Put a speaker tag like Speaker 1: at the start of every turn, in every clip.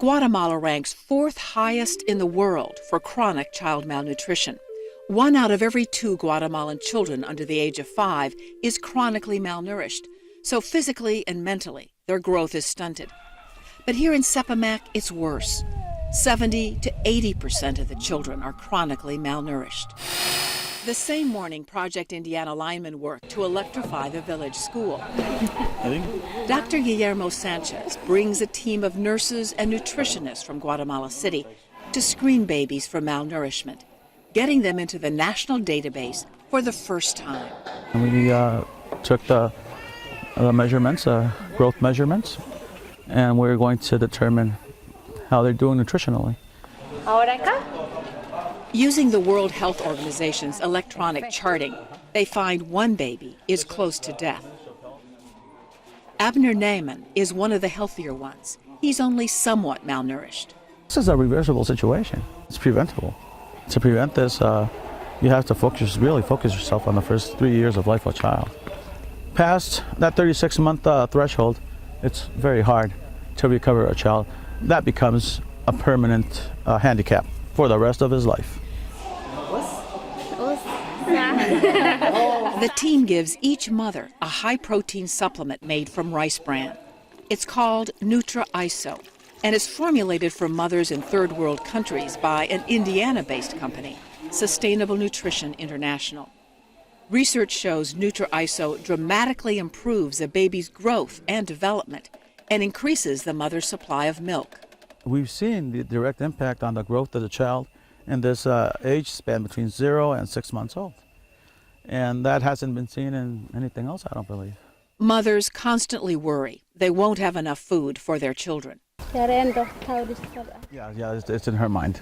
Speaker 1: Guatemala ranks fourth highest in the world for chronic child malnutrition. 1 out of every 2 Guatemalan children under the age of 5 is chronically malnourished, so physically and mentally, their growth is stunted. But here in Sepamac, it's worse. 70 to 80% of the children are chronically malnourished. The same morning, Project Indiana linemen worked to electrify the village school. Dr. Guillermo Sanchez brings a team of nurses and nutritionists from Guatemala City to screen babies for malnourishment, getting them into the national database for the first time.
Speaker 2: We took the measurements, growth measurements, and we're going to determine how they're doing nutritionally.
Speaker 3: Ahora acá.
Speaker 1: Using the World Health Organization's electronic charting, they find one baby is close to death. Abner Neyman is one of the healthier ones. He's only somewhat malnourished.
Speaker 2: This is a reversible situation. It's preventable. To prevent this, you have to really focus yourself on the first 3 years of life of a child. Past that 36-month threshold, it's very hard to recover a child. That becomes a permanent handicap for the rest of his life.
Speaker 1: The team gives each mother a high-protein supplement made from rice bran. It's called Nutra-ISO, and is formulated for mothers in third world countries by an Indiana-based company, Sustainable Nutrition International. Research shows Nutra-ISO dramatically improves a baby's growth and development and increases the mother's supply of milk.
Speaker 2: We've seen the direct impact on the growth of the child in this age span between 0 and 6 months old. And that hasn't been seen in anything else, I don't believe.
Speaker 1: Mothers constantly worry they won't have enough food for their children.
Speaker 2: Yeah, it's in her mind.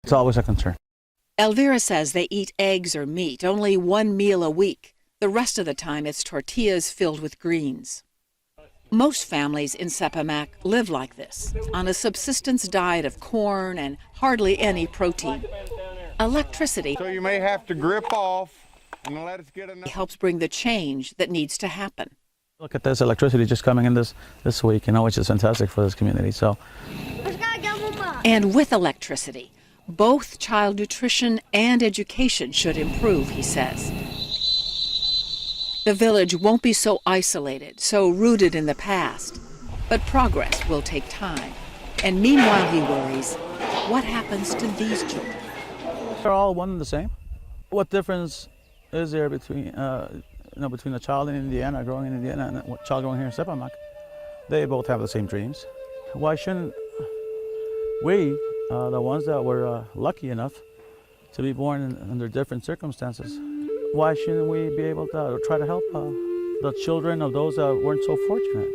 Speaker 2: It's always a concern.
Speaker 1: Elvira says they eat eggs or meat only 1 meal a week. The rest of the time it's tortillas filled with greens. Most families in Sepamac live like this, on a subsistence diet of corn and hardly any protein. Electricity
Speaker 4: So you may have to grip off and let us get enough.
Speaker 1: helps bring the change that needs to happen.
Speaker 2: Look at this electricity just coming in this week, which is fantastic for this community. So,
Speaker 1: And with electricity, both child nutrition and education should improve, he says. The village won't be so isolated, so rooted in the past. But progress will take time. And meanwhile, he worries, what happens to these children?
Speaker 2: they're all one and the same. What difference is there between between a child in Indiana, growing in Indiana, and a child growing here in Sepamac? They both have the same dreams. Why shouldn't we, the ones that were lucky enough to be born under different circumstances, why shouldn't we be able to try to help the children of those that weren't so fortunate?